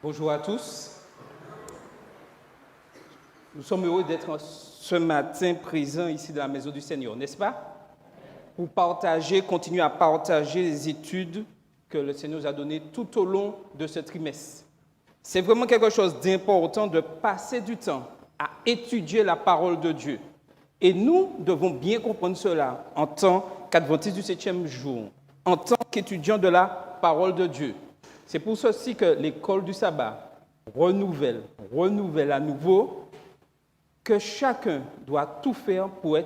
Bonjour à tous. Nous sommes heureux d'être ce matin présents ici dans la maison du Seigneur, n'est-ce pas? Pour continuer à partager les études que le Seigneur nous a données tout au long de ce trimestre. C'est vraiment quelque chose d'important de passer du temps à étudier la parole de Dieu. Et nous devons bien comprendre cela en tant qu'adventistes du 7e jour, en tant qu'étudiants de la parole de Dieu. C'est pour ceci que l'école du sabbat renouvelle à nouveau que chacun doit tout faire pour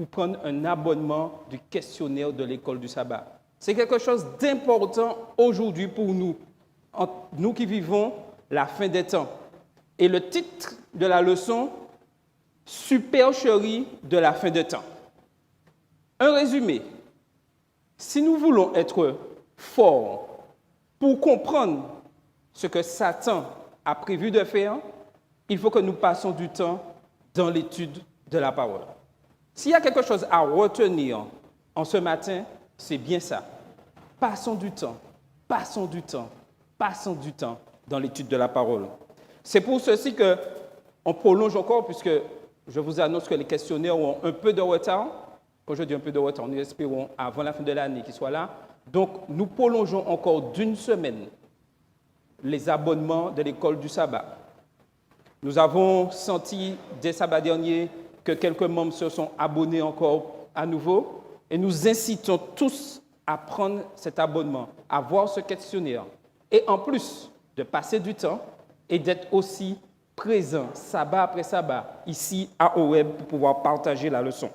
prendre un abonnement du questionnaire de l'école du sabbat. C'est quelque chose d'important aujourd'hui pour nous, nous qui vivons la fin des temps. Et le titre de la leçon, supercherie de la fin des temps. Un résumé. Si nous voulons être forts pour comprendre ce que Satan a prévu de faire, il faut que nous passions du temps dans l'étude de la parole. S'il y a quelque chose à retenir en ce matin, c'est bien ça. Passons du temps dans l'étude de la parole. C'est pour ceci qu'on prolonge encore, puisque je vous annonce que les questionnaires ont un peu de retard. Quand je dis un peu de retard, nous espérons avant la fin de l'année qu'ils soient là. Donc, nous prolongeons encore d'une semaine les abonnements de l'école du sabbat. Nous avons senti dès sabbat dernier que quelques membres se sont abonnés encore à nouveau et nous incitons tous à prendre cet abonnement, à voir ce questionnaire et en plus de passer du temps et d'être aussi présent sabbat après sabbat ici à OWeb pour pouvoir partager la leçon.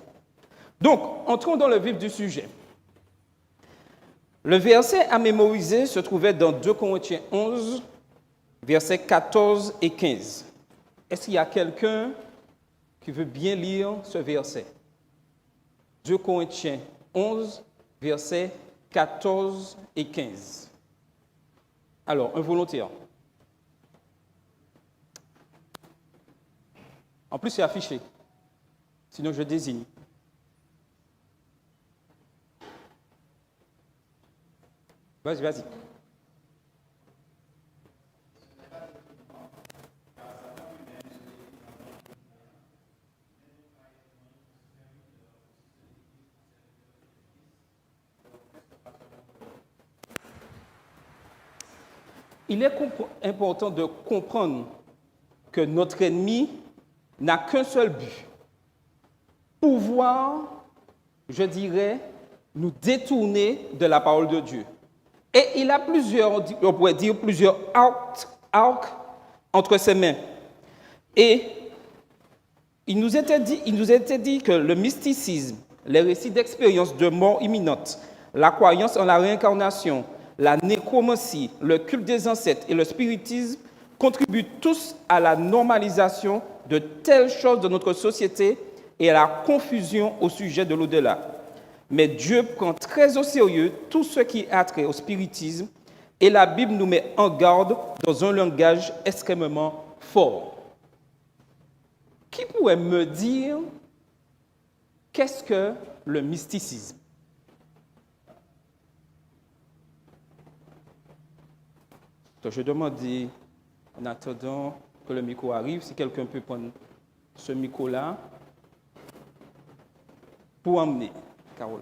Donc, entrons dans le vif du sujet. Le verset à mémoriser se trouvait dans 2 Corinthiens 11, versets 14 et 15. Est-ce qu'il y a quelqu'un qui veut bien lire ce verset? 2 Corinthiens 11, versets 14 et 15. Alors, un volontaire. En plus, c'est affiché. Sinon, je désigne. Vas-y. Il est important de comprendre que notre ennemi n'a qu'un seul but. Pouvoir, je dirais, nous détourner de la parole de Dieu. Et il a on pourrait dire plusieurs arcs entre ses mains. Et il nous était dit que le mysticisme, les récits d'expériences de mort imminente, la croyance en la réincarnation, la nécromancie, le culte des ancêtres et le spiritisme contribuent tous à la normalisation de telles choses dans notre société et à la confusion au sujet de l'au-delà. Mais Dieu prend très au sérieux tout ce qui a trait au spiritisme et la Bible nous met en garde dans un langage extrêmement fort. Qui pourrait me dire qu'est-ce que le mysticisme? Donc je demande, en attendant que le micro arrive, si quelqu'un peut prendre ce micro-là pour emmener Carole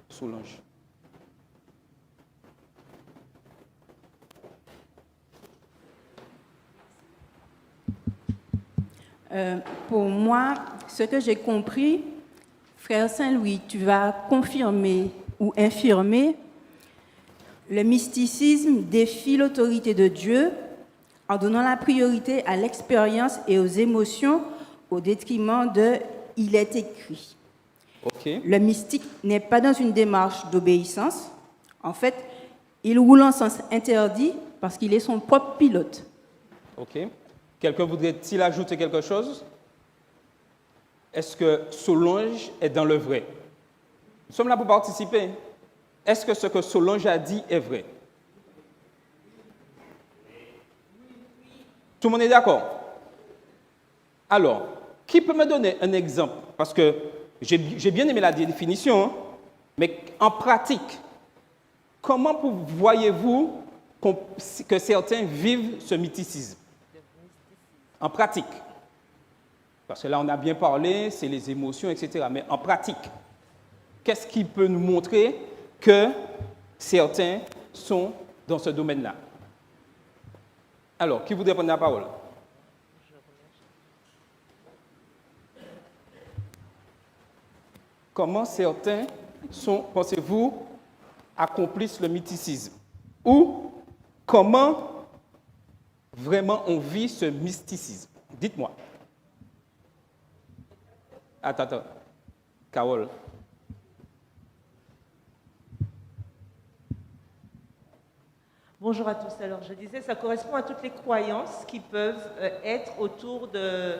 Solange. Pour moi, ce que j'ai compris, frère Saint-Louis, tu vas confirmer ou infirmer, le mysticisme défie l'autorité de Dieu en donnant la priorité à l'expérience et aux émotions au détriment de « il est écrit ». Okay. Le mystique n'est pas dans une démarche d'obéissance. En fait, il roule en sens interdit parce qu'il est son propre pilote. Ok. Quelqu'un voudrait-il ajouter quelque chose? Est-ce que Solange est dans le vrai? Nous sommes là pour participer. Est-ce que ce que Solange a dit est vrai? Tout le monde est d'accord? Alors, qui peut me donner un exemple? Parce que j'ai bien aimé la définition, mais en pratique, comment voyez-vous que certains vivent ce mysticisme en pratique. Parce que là, on a bien parlé, c'est les émotions, etc. Mais en pratique, qu'est-ce qui peut nous montrer que certains sont dans ce domaine-là? Alors, qui voudrait prendre la parole? Comment certains pensez-vous, accomplissent le mysticisme? Ou comment vraiment on vit ce mysticisme? Dites-moi. Attends. Carole. Bonjour à tous. Alors, je disais, ça correspond à toutes les croyances qui peuvent être autour de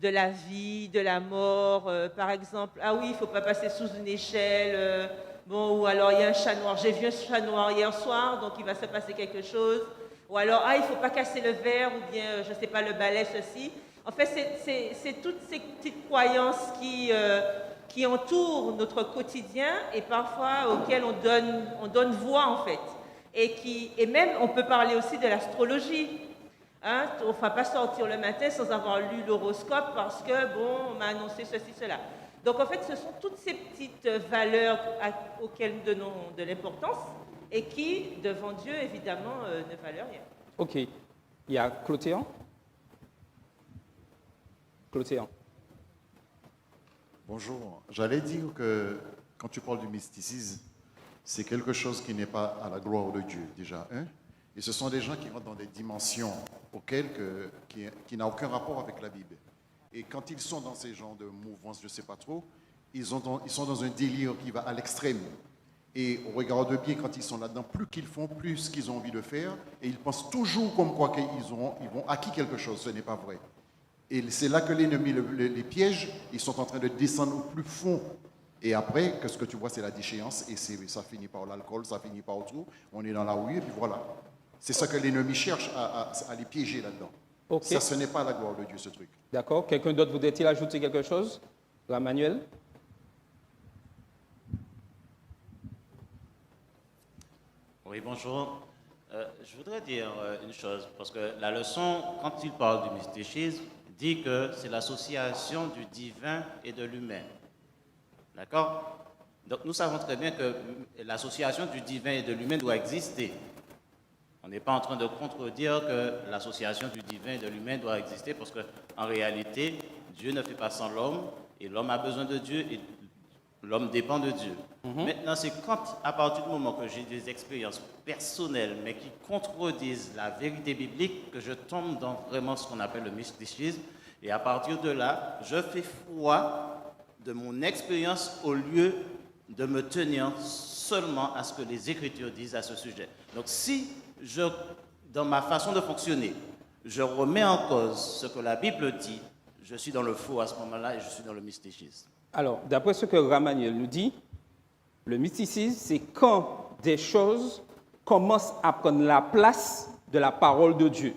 la vie, de la mort. Par exemple, ah oui, il ne faut pas passer sous une échelle. Bon, ou alors il y a un chat noir. J'ai vu un chat noir hier soir, donc il va se passer quelque chose. Ou alors, ah, il ne faut pas casser le verre, ou bien, je ne sais pas, le balai, ceci. En fait, c'est toutes ces petites croyances qui entourent notre quotidien et parfois auxquelles on donne voix, en fait. Et même, on peut parler aussi de l'astrologie. Hein? On ne va pas sortir le matin sans avoir lu l'horoscope parce que, bon, on m'a annoncé ceci, cela. Donc, en fait, ce sont toutes ces petites valeurs auxquelles nous donnons de l'importance et qui, devant Dieu, évidemment, ne valent rien. OK. Il y a Clotéan. Clotéan. Bonjour. J'allais dire que quand tu parles du mysticisme, c'est quelque chose qui n'est pas à la gloire de Dieu, déjà. Hein? Et ce sont des gens qui rentrent dans des dimensions qui n'ont aucun rapport avec la Bible. Et quand ils sont dans ces genres de mouvances, je ne sais pas trop, ils sont dans un délire qui va à l'extrême. Et on regarde bien quand ils sont là-dedans, plus qu'ils font, plus qu'ils ont envie de faire. Et ils pensent toujours comme quoi qu'ils vont acquis quelque chose. Ce n'est pas vrai. Et c'est là que l'ennemi les piège. Ils sont en train de descendre au plus fond. Et après, ce que tu vois, c'est la déchéance. Et ça finit par l'alcool, ça finit par tout. On est dans la rue, et puis voilà. C'est ça que l'ennemi cherche à les piéger là-dedans. Okay. Ça, ce n'est pas la gloire de Dieu, ce truc. D'accord. Quelqu'un d'autre voudrait-il ajouter quelque chose? Manuel? Oui, bonjour. Je voudrais dire une chose, parce que la leçon, quand il parle du mysticisme, dit que c'est l'association du divin et de l'humain. D'accord? Donc nous savons très bien que l'association du divin et de l'humain doit exister. On n'est pas en train de contredire que l'association du divin et de l'humain doit exister, parce qu'en réalité, Dieu ne fait pas sans l'homme, et l'homme a besoin de Dieu, et l'homme dépend de Dieu. Maintenant, c'est quand, à partir du moment que j'ai des expériences personnelles, mais qui contredisent la vérité biblique, que je tombe dans vraiment ce qu'on appelle le mysticisme, et à partir de là, je fais foi de mon expérience au lieu de me tenir seulement à ce que les Écritures disent à ce sujet. Donc, si dans ma façon de fonctionner, je remets en cause ce que la Bible dit, je suis dans le faux à ce moment-là et je suis dans le mysticisme. Alors, d'après ce que Ramaniel nous dit, le mysticisme, c'est quand des choses commencent à prendre la place de la parole de Dieu.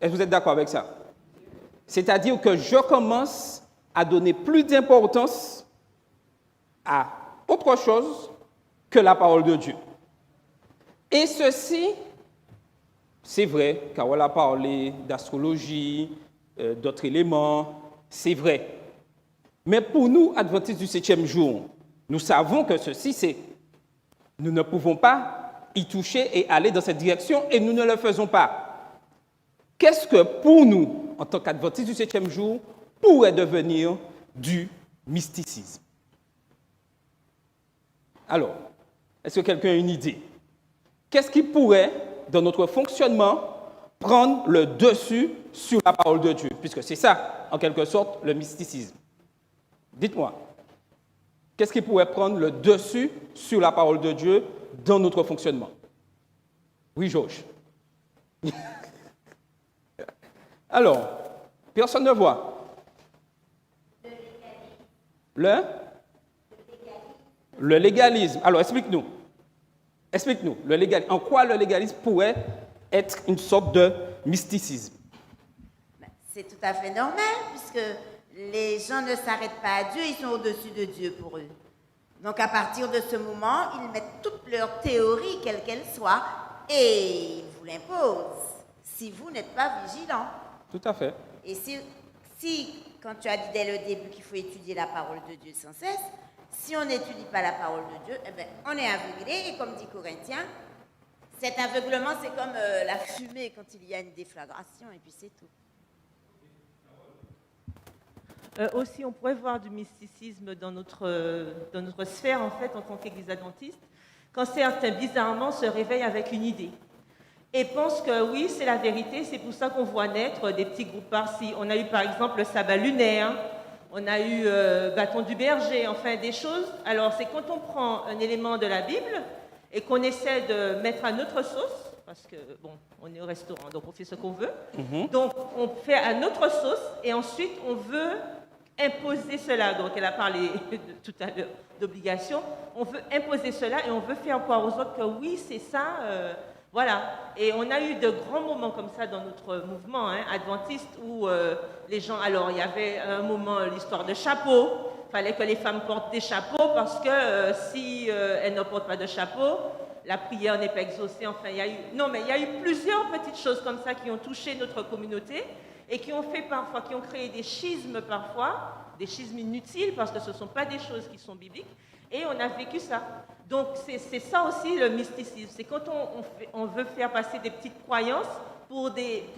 Est-ce que vous êtes d'accord avec ça? C'est-à-dire que je commence à donner plus d'importance à autre chose que la parole de Dieu. Et ceci, c'est vrai, Carole a parlé d'astrologie, d'autres éléments, c'est vrai. Mais pour nous, adventistes du 7e jour, nous savons que ceci, nous ne pouvons pas y toucher et aller dans cette direction, et nous ne le faisons pas. Qu'est-ce que pour nous, en tant qu'adventistes du 7e jour, pourrait devenir du mysticisme? Alors, est-ce que quelqu'un a une idée? Qu'est-ce qui pourrait, dans notre fonctionnement, prendre le dessus sur la parole de Dieu? Puisque c'est ça, en quelque sorte, le mysticisme. Dites-moi, qu'est-ce qui pourrait prendre le dessus sur la parole de Dieu dans notre fonctionnement? Oui, Georges. Alors, personne ne voit. Le légalisme. Alors, explique-nous. Explique-nous. En quoi le légalisme pourrait être une sorte de mysticisme? C'est tout à fait normal, puisque les gens ne s'arrêtent pas à Dieu, ils sont au-dessus de Dieu pour eux. Donc à partir de ce moment, ils mettent toutes leurs théories, quelles qu'elles soient, et il vous l'impose si vous n'êtes pas vigilant. Tout à fait. Et si, quand tu as dit dès le début qu'il faut étudier la parole de Dieu sans cesse, si on n'étudie pas la parole de Dieu, eh bien, on est aveuglé. Et comme dit Corinthiens, cet aveuglement, c'est comme la fumée quand il y a une déflagration, et puis c'est tout. Aussi, on pourrait voir du mysticisme dans notre sphère, en fait, en tant qu'Église adventiste, quand certains, bizarrement, se réveillent avec une idée et pensent que oui, c'est la vérité, c'est pour ça qu'on voit naître des petits groupes par-ci. On a eu, par exemple, le sabbat lunaire, on a eu bâton du berger, enfin, des choses. Alors, c'est quand on prend un élément de la Bible et qu'on essaie de mettre à notre sauce, parce que, bon, on est au restaurant, donc on fait ce qu'on veut. Donc, on fait à notre sauce et ensuite, on veut imposer cela. Donc, elle a parlé tout à l'heure d'obligation. On veut imposer cela et on veut faire croire aux autres que oui, c'est ça. Voilà. Et on a eu de grands moments comme ça dans notre mouvement adventiste où les gens... Alors, il y avait un moment, l'histoire de chapeau. Il fallait que les femmes portent des chapeaux parce que si elles ne portent pas de chapeau, la prière n'est pas exaucée. Enfin, il y a eu plusieurs petites choses comme ça qui ont touché notre communauté et qui ont fait parfois, qui ont créé des schismes parfois, des schismes inutiles parce que ce ne sont pas des choses qui sont bibliques. Et on a vécu ça. Donc, c'est ça aussi le mysticisme. C'est quand on veut faire passer des petites croyances pour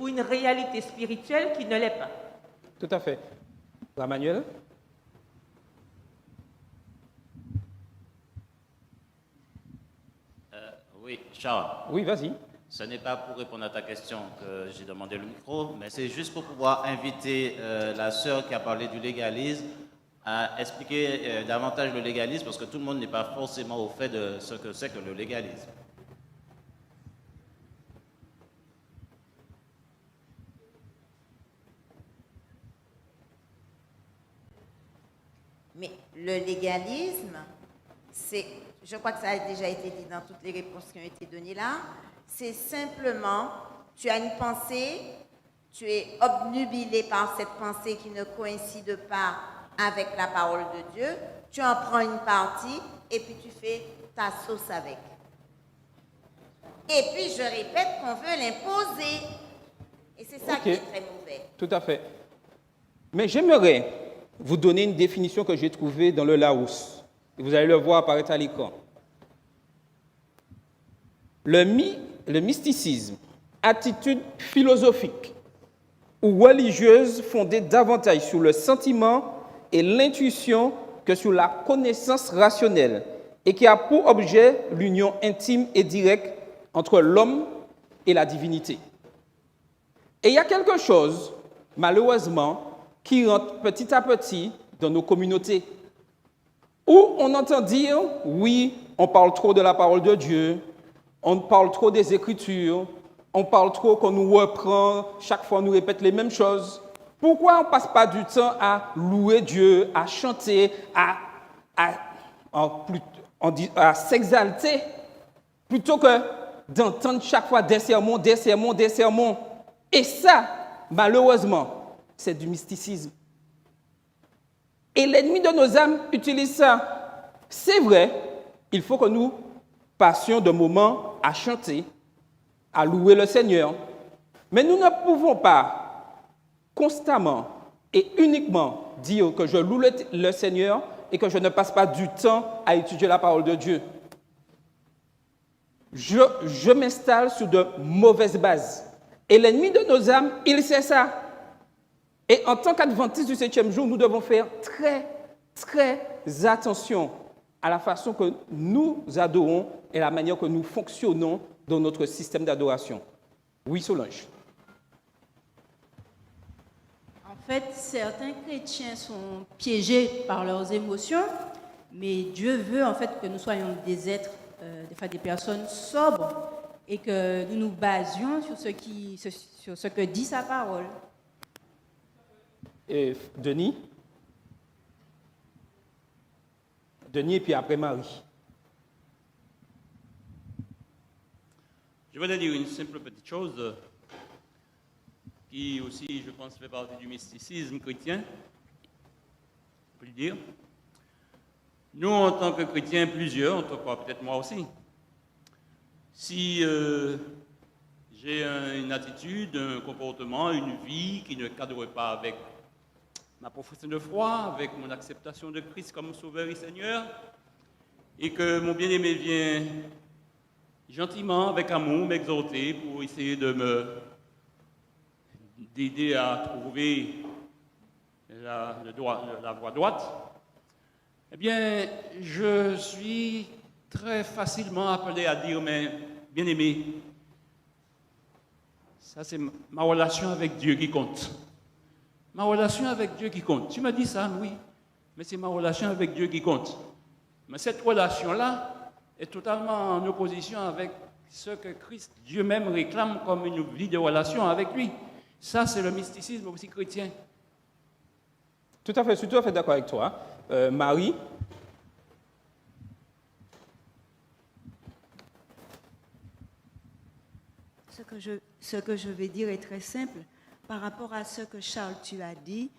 une réalité spirituelle qui ne l'est pas. Tout à fait. Manuel? Oui, Charles. Oui, vas-y. Ce n'est pas pour répondre à ta question que j'ai demandé le micro, mais c'est juste pour pouvoir inviter la sœur qui a parlé du légalisme à expliquer davantage le légalisme, parce que tout le monde n'est pas forcément au fait de ce que c'est que le légalisme. Mais le légalisme, je crois que ça a déjà été dit dans toutes les réponses qui ont été données là, c'est simplement, tu as une pensée, tu es obnubilé par cette pensée qui ne coïncide pas avec la parole de Dieu, tu en prends une partie et puis tu fais ta sauce avec. Et puis je répète qu'on veut l'imposer. Et c'est ça qui est très mauvais. Tout à fait. Mais j'aimerais vous donner une définition que j'ai trouvée dans le Larousse. Et vous allez le voir apparaître à l'écran. Le mysticisme, attitude philosophique ou religieuse fondée davantage sur le sentiment et l'intuition que sur la connaissance rationnelle et qui a pour objet l'union intime et directe entre l'homme et la divinité. Et il y a quelque chose, malheureusement, qui rentre petit à petit dans nos communautés, où on entend dire, oui, on parle trop de la parole de Dieu, on parle trop des Écritures, on parle trop qu'on nous reprend, chaque fois on nous répète les mêmes choses. Pourquoi on ne passe pas du temps à louer Dieu, à chanter, à s'exalter, plutôt que d'entendre chaque fois des sermons, des sermons, des sermons. Et ça, malheureusement, c'est du mysticisme. Et l'ennemi de nos âmes utilise ça. C'est vrai, il faut que nous passions de moments à chanter, à louer le Seigneur. Mais nous ne pouvons pas constamment et uniquement dire que je loue le Seigneur et que je ne passe pas du temps à étudier la parole de Dieu. Je m'installe sur de mauvaises bases. Et l'ennemi de nos âmes, il sait ça. Et en tant qu'adventistes du 7e jour, nous devons faire très, très attention à la façon que nous adorons et la manière que nous fonctionnons dans notre système d'adoration. Oui, Solange. En fait, certains chrétiens sont piégés par leurs émotions, mais Dieu veut en fait que nous soyons des êtres, des personnes sobres, et que nous nous basions sur ce que dit sa parole. Et Denis et puis après Marie. Je voudrais dire une simple petite chose qui aussi, je pense, fait partie du mysticisme chrétien. On peut le dire. Nous, en tant que chrétiens, plusieurs, en tout cas peut-être moi aussi, si j'ai une attitude, un comportement, une vie qui ne cadre pas avec ma profession de foi, avec mon acceptation de Christ comme Sauveur et Seigneur, et que mon bien-aimé vient gentiment, avec amour, m'exhorter pour essayer d'aider à trouver la voie droite, eh bien, je suis très facilement appelé à dire, mais bien-aimé, ça c'est ma relation avec Dieu qui compte. Ma relation avec Dieu qui compte. Tu m'as dit ça, oui, mais c'est ma relation avec Dieu qui compte. Mais cette relation-là est totalement en opposition avec ce que Christ, Dieu même, réclame comme une vie de relation avec lui. Ça, c'est le mysticisme aussi chrétien. Tout à fait, je suis tout à fait d'accord avec toi. Marie? Ce que je vais dire est très simple. Par rapport à ce que Charles, tu as dit,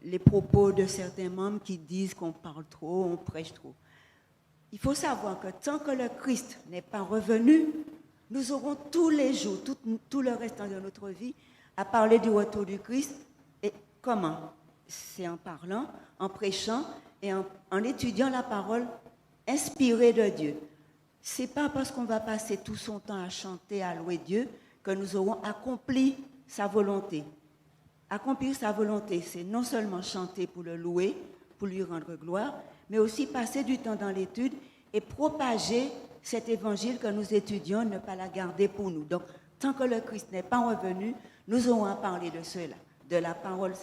les propos de certains membres qui disent qu'on parle trop, on prêche trop. Il faut savoir que tant que le Christ n'est pas revenu, nous aurons tous les jours, tout le restant de notre vie, à parler du retour du Christ. Et comment? C'est en parlant, en prêchant et en étudiant la parole inspirée de Dieu. Ce n'est pas parce qu'on va passer tout son temps à chanter, à louer Dieu, que nous aurons accompli sa volonté. Accomplir sa volonté, c'est non seulement chanter pour le louer, pour lui rendre gloire, mais aussi passer du temps dans l'étude et propager cet évangile que nous étudions, ne pas la garder pour nous. Donc, tant que le Christ n'est pas revenu, nous aurons à parler de cela, de la parole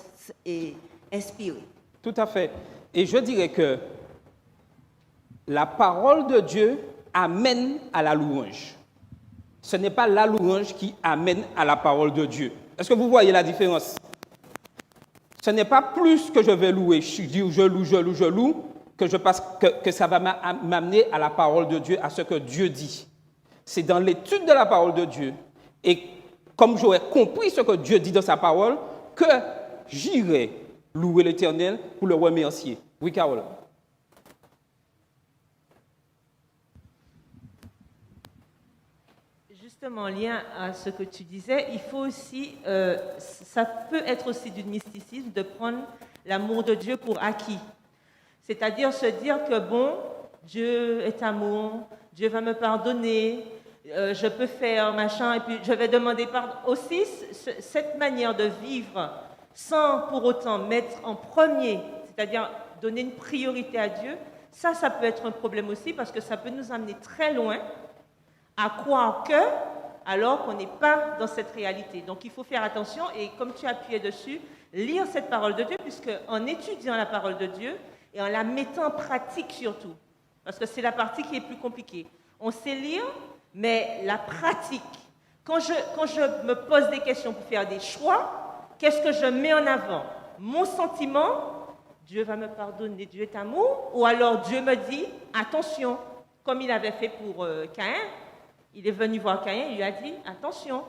inspirée. Tout à fait. Et je dirais que la parole de Dieu amène à la louange. Ce n'est pas la louange qui amène à la parole de Dieu. Est-ce que vous voyez la différence? Ce n'est pas plus que je vais louer, je loue, que ça va m'amener à la parole de Dieu, à ce que Dieu dit. C'est dans l'étude de la parole de Dieu, et comme j'aurais compris ce que Dieu dit dans sa parole, que j'irai louer l'Éternel pour le remercier. Oui, Carole. Justement, en lien à ce que tu disais, il faut aussi, ça peut être aussi du mysticisme de prendre l'amour de Dieu pour acquis. C'est-à-dire se dire que bon, Dieu est amour, Dieu va me pardonner, je peux faire machin, et puis je vais demander pardon. Aussi, cette manière de vivre sans pour autant mettre en premier, c'est-à-dire donner une priorité à Dieu, ça peut être un problème aussi parce que ça peut nous amener très loin à croire que, alors qu'on n'est pas dans cette réalité. Donc il faut faire attention et comme tu appuyais dessus, lire cette parole de Dieu, puisque en étudiant la parole de Dieu et en la mettant en pratique surtout, parce que c'est la partie qui est plus compliquée. On sait lire, mais la pratique, quand je me pose des questions pour faire des choix, qu'est-ce que je mets en avant? Mon sentiment, Dieu va me pardonner, Dieu est amour, ou alors Dieu me dit, attention, comme il avait fait pour Caïn. Il est venu voir Caïn, il lui a dit, attention,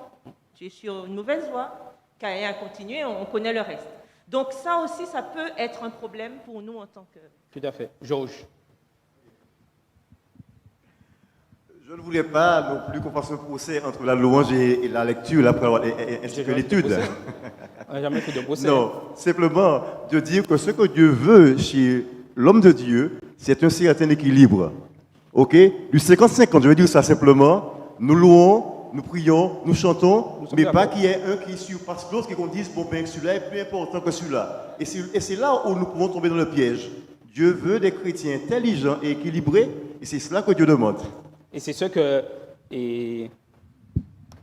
tu es sur une mauvaise voie. Caïn a continué, on connaît le reste. Donc ça aussi, ça peut être un problème pour nous en tant que... Tout à fait. Georges. Je ne voulais pas non plus qu'on fasse un procès entre la louange et la lecture, ainsi que l'étude. On n'a jamais fait de procès. Non, simplement de dire que ce que Dieu veut chez l'homme de Dieu, c'est un certain équilibre. Ok? Du 50-50, je veux dire ça simplement. Nous louons, nous prions, nous chantons, mais pas qu'il y ait un qui surpasse l'autre, qu'on dise, bon ben celui-là est plus important que celui-là. Et c'est là où nous pouvons tomber dans le piège. Dieu veut des chrétiens intelligents et équilibrés, et c'est cela que Dieu demande. Et c'est ce que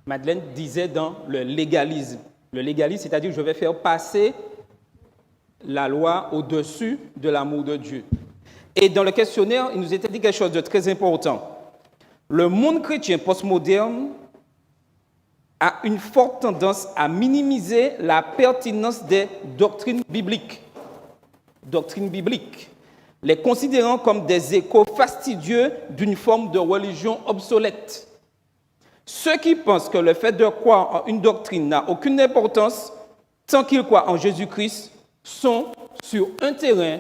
Madeleine disait dans le légalisme. Le légalisme, c'est-à-dire que je vais faire passer la loi au-dessus de l'amour de Dieu. Et dans le questionnaire, il nous était dit quelque chose de très important. Le monde chrétien postmoderne a une forte tendance à minimiser la pertinence des doctrines bibliques. Doctrines bibliques. Les considérant comme des échos fastidieux d'une forme de religion obsolète. Ceux qui pensent que le fait de croire en une doctrine n'a aucune importance tant qu'ils croient en Jésus-Christ sont sur un terrain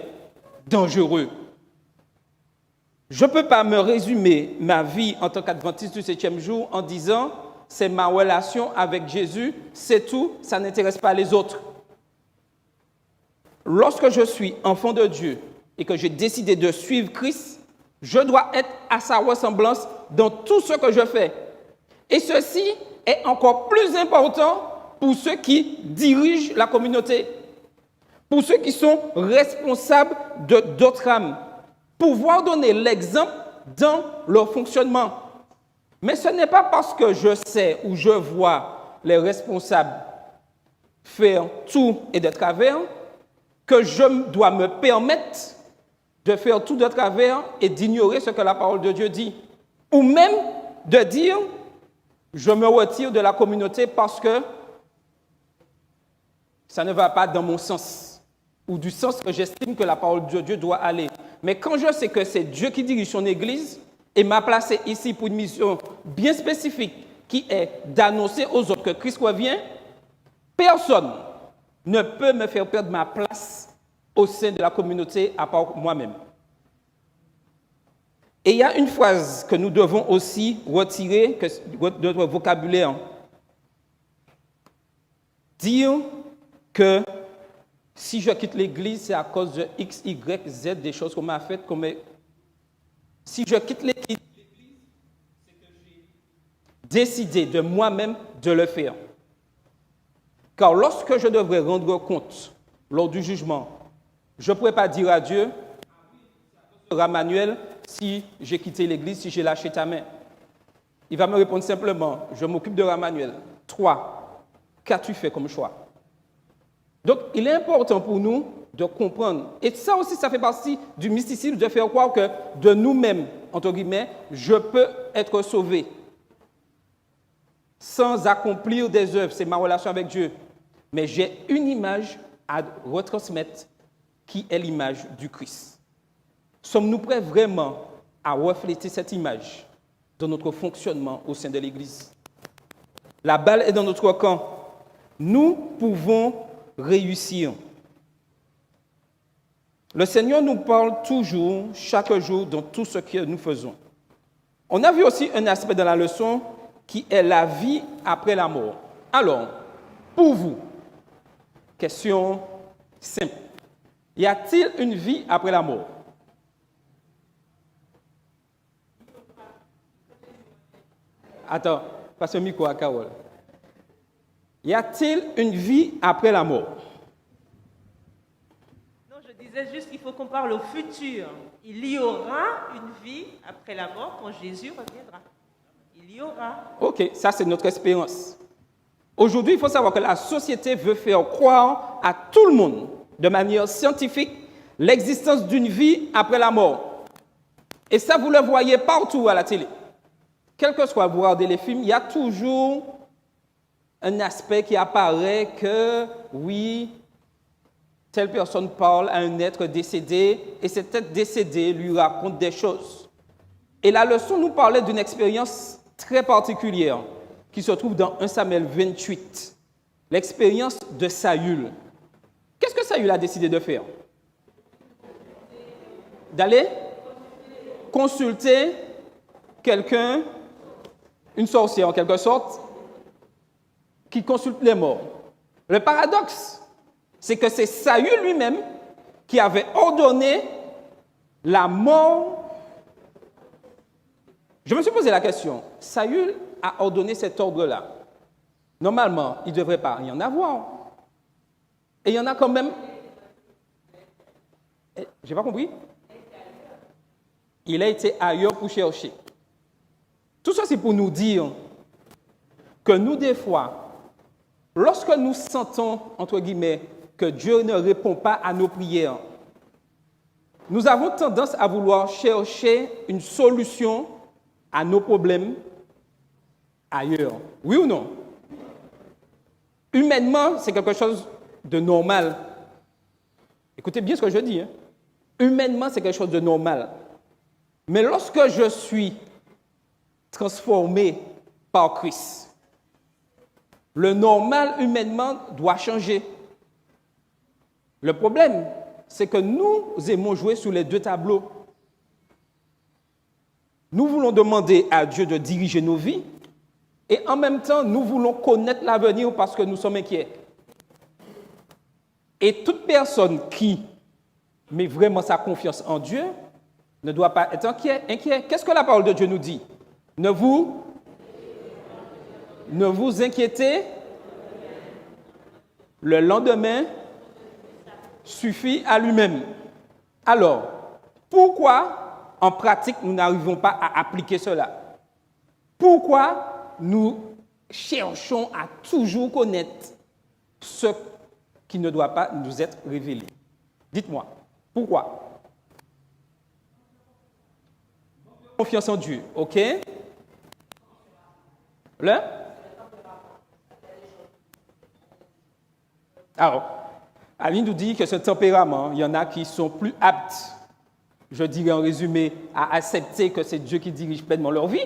dangereux. Je ne peux pas me résumer ma vie en tant qu'adventiste du 7e jour en disant c'est ma relation avec Jésus, c'est tout, ça n'intéresse pas les autres. Lorsque je suis enfant de Dieu et que j'ai décidé de suivre Christ, je dois être à sa ressemblance dans tout ce que je fais. Et ceci est encore plus important pour ceux qui dirigent la communauté, pour ceux qui sont responsables d'autres âmes. Pouvoir donner l'exemple dans leur fonctionnement. Mais ce n'est pas parce que je sais ou je vois les responsables faire tout et de travers que je dois me permettre de faire tout de travers et d'ignorer ce que la parole de Dieu dit. Ou même de dire, je me retire de la communauté parce que ça ne va pas dans mon sens ou du sens que j'estime que la parole de Dieu doit aller. Mais quand je sais que c'est Dieu qui dirige son Église et m'a placé ici pour une mission bien spécifique qui est d'annoncer aux autres que Christ revient, personne ne peut me faire perdre ma place au sein de la communauté à part moi-même. Et il y a une phrase que nous devons aussi retirer de notre vocabulaire. Dire que si je quitte l'Église, c'est à cause de X, Y, Z, des choses qu'on m'a faites. Si je quitte l'Église, c'est que j'ai décidé de moi-même de le faire. Car lorsque je devrais rendre compte lors du jugement, je ne pourrais pas dire à Dieu, Ramanuel, si j'ai quitté l'Église, si j'ai lâché ta main. Il va me répondre simplement, je m'occupe de Ramanuel. 3, qu'as-tu fait comme choix? Donc, il est important pour nous de comprendre. Et ça aussi, ça fait partie du mysticisme de faire croire que de nous-mêmes, entre guillemets, je peux être sauvé sans accomplir des œuvres. C'est ma relation avec Dieu. Mais j'ai une image à retransmettre qui est l'image du Christ. Sommes-nous prêts vraiment à refléter cette image dans notre fonctionnement au sein de l'Église? La balle est dans notre camp. Nous pouvons réussir. Le Seigneur nous parle toujours, chaque jour, dans tout ce que nous faisons. On a vu aussi un aspect dans la leçon qui est la vie après la mort. Alors, pour vous, question simple. Y a-t-il une vie après la mort? Attends, passe le micro à Carole. Y a-t-il une vie après la mort? Non, je disais juste qu'il faut qu'on parle au futur. Il y aura une vie après la mort quand Jésus reviendra. Il y aura. Ok, ça c'est notre espérance. Aujourd'hui, il faut savoir que la société veut faire croire à tout le monde, de manière scientifique, l'existence d'une vie après la mort. Et ça, vous le voyez partout à la télé. Quel que soit, vous regardez les films, il y a toujours un aspect qui apparaît que, oui, telle personne parle à un être décédé et cet être décédé lui raconte des choses. Et la leçon nous parlait d'une expérience très particulière qui se trouve dans 1 Samuel 28, l'expérience de Saül. Qu'est-ce que Saül a décidé de faire? D'aller consulter quelqu'un, une sorcière en quelque sorte, qui consulte les morts. Le paradoxe, c'est que c'est Saül lui-même qui avait ordonné la mort. Je me suis posé la question, Saül a ordonné cet ordre-là. Normalement, il ne devrait pas y en avoir. Et il y en a quand même. Je n'ai pas compris. Il a été ailleurs pour chercher. Tout ça, c'est pour nous dire que nous, des fois, lorsque nous sentons, entre guillemets, que Dieu ne répond pas à nos prières, nous avons tendance à vouloir chercher une solution à nos problèmes ailleurs. Oui ou non? Humainement, c'est quelque chose de normal. Écoutez bien ce que je dis. Hein? Humainement, c'est quelque chose de normal. Mais lorsque je suis transformé par Christ, le normal humainement doit changer. Le problème, c'est que nous aimons jouer sur les deux tableaux. nous voulons demander à Dieu de diriger nos vies et en même temps, nous voulons connaître l'avenir parce que nous sommes inquiets. Et toute personne qui met vraiment sa confiance en Dieu ne doit pas être inquiet. Qu'est-ce que la parole de Dieu nous dit? Ne vous inquiétez. Le lendemain suffit à lui-même. Alors, pourquoi en pratique nous n'arrivons pas à appliquer cela? Pourquoi nous cherchons à toujours connaître ce qui ne doit pas nous être révélé? Dites-moi, pourquoi? Confiance en Dieu, ok? Alors, Aline nous dit que ce tempérament, il y en a qui sont plus aptes, je dirais en résumé, à accepter que c'est Dieu qui dirige pleinement leur vie.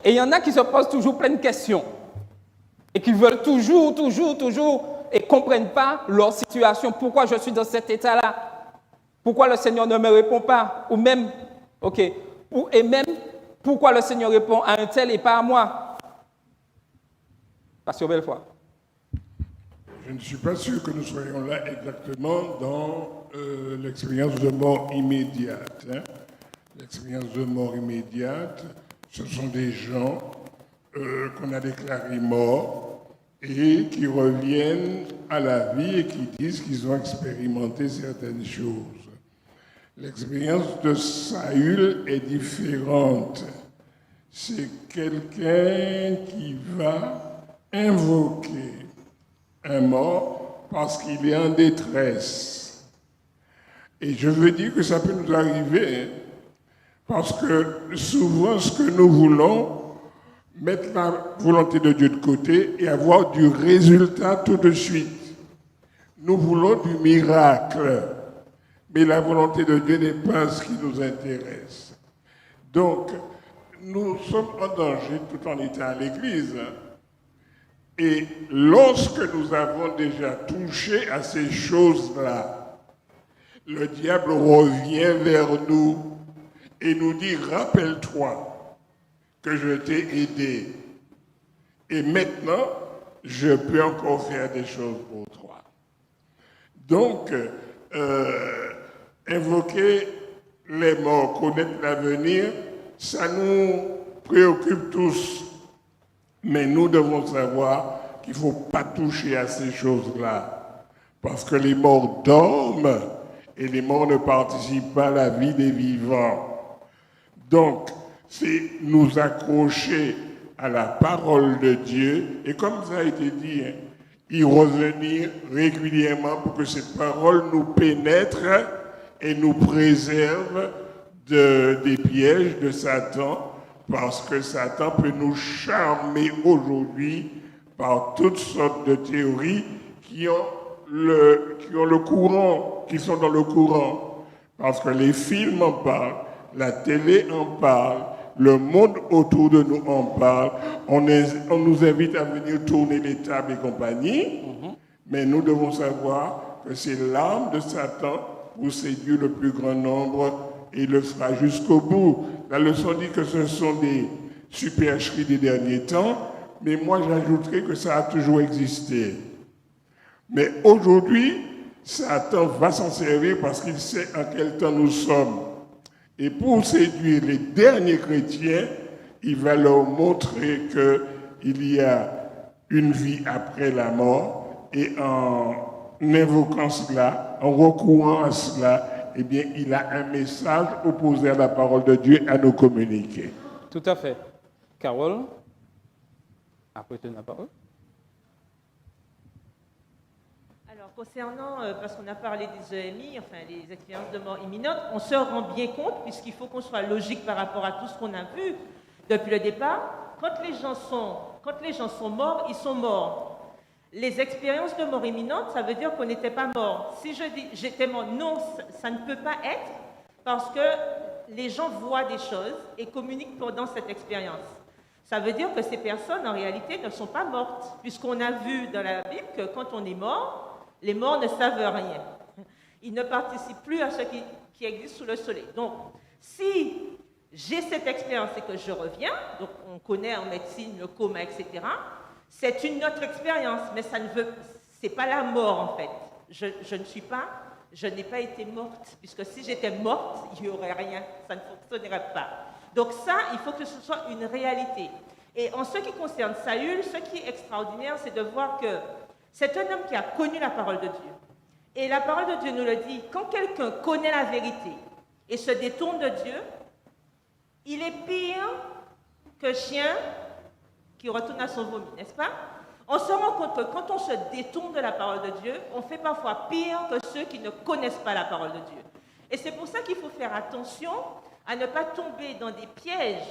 Et il y en a qui se posent toujours plein de questions et qui veulent toujours, et ne comprennent pas leur situation. Pourquoi je suis dans cet état-là? Pourquoi le Seigneur ne me répond pas? Ou même, pourquoi le Seigneur répond à un tel et pas à moi? Pasteur Bellefoy. Je ne suis pas sûr que nous soyons là exactement dans l'expérience de mort immédiate. L'expérience de mort immédiate, ce sont des gens qu'on a déclarés morts et qui reviennent à la vie et qui disent qu'ils ont expérimenté certaines choses. L'expérience de Saül est différente. C'est quelqu'un qui va invoquer un mort parce qu'il est en détresse. Et je veux dire que ça peut nous arriver parce que souvent ce que nous voulons, mettre la volonté de Dieu de côté et avoir du résultat tout de suite. Nous voulons du miracle, mais la volonté de Dieu n'est pas ce qui nous intéresse. Donc, nous sommes en danger tout en étant à l'église. Et lorsque nous avons déjà touché à ces choses-là, le diable revient vers nous et nous dit, rappelle-toi que je t'ai aidé. Et maintenant, je peux encore faire des choses pour toi. Donc, invoquer les morts, connaître l'avenir, ça nous préoccupe tous. Mais nous devons savoir qu'il ne faut pas toucher à ces choses-là. Parce que les morts dorment et les morts ne participent pas à la vie des vivants. Donc, c'est nous accrocher à la parole de Dieu et comme ça a été dit, y revenir régulièrement pour que cette parole nous pénètre et nous préserve des pièges de Satan, parce que Satan peut nous charmer aujourd'hui par toutes sortes de théories qui sont dans le courant. Parce que les films en parlent, la télé en parle, le monde autour de nous en parle. On nous invite à venir tourner les tables et compagnie, mais nous devons savoir que c'est l'arme de Satan pour séduire le plus grand nombre et il le fera jusqu'au bout. La leçon dit que ce sont des supercheries des derniers temps, mais moi j'ajouterais que ça a toujours existé. Mais aujourd'hui, Satan va s'en servir parce qu'il sait en quel temps nous sommes. Et pour séduire les derniers chrétiens, il va leur montrer qu'il y a une vie après la mort. Et en invoquant cela, en recourant à cela, eh bien, il a un message opposé à la parole de Dieu à nous communiquer. Tout à fait. Carole, après tu as la parole. Alors, concernant, parce qu'on a parlé des EMI, enfin les expériences de mort imminente, on se rend bien compte, puisqu'il faut qu'on soit logique par rapport à tout ce qu'on a vu depuis le départ, quand les gens sont morts, ils sont morts. Les expériences de mort imminente, ça veut dire qu'on n'était pas mort. Si je dis j'étais mort, non, ça ne peut pas être, parce que les gens voient des choses et communiquent pendant cette expérience. Ça veut dire que ces personnes, en réalité, ne sont pas mortes, puisqu'on a vu dans la Bible que quand on est mort, les morts ne savent rien. Ils ne participent plus à ce qui existe sous le soleil. Donc, si j'ai cette expérience et que je reviens, donc on connaît en médecine le coma, etc., c'est une autre expérience, mais c'est pas la mort en fait. Je n'ai pas été morte, puisque si j'étais morte, il n'y aurait rien, ça ne fonctionnerait pas. Donc ça, il faut que ce soit une réalité. Et en ce qui concerne Saül, ce qui est extraordinaire, c'est de voir que c'est un homme qui a connu la parole de Dieu. Et la parole de Dieu nous le dit, quand quelqu'un connaît la vérité et se détourne de Dieu, il est pire que chien qui retourne à son vomi, n'est-ce pas? On se rend compte que quand on se détourne de la parole de Dieu, on fait parfois pire que ceux qui ne connaissent pas la parole de Dieu. Et c'est pour ça qu'il faut faire attention à ne pas tomber dans des pièges,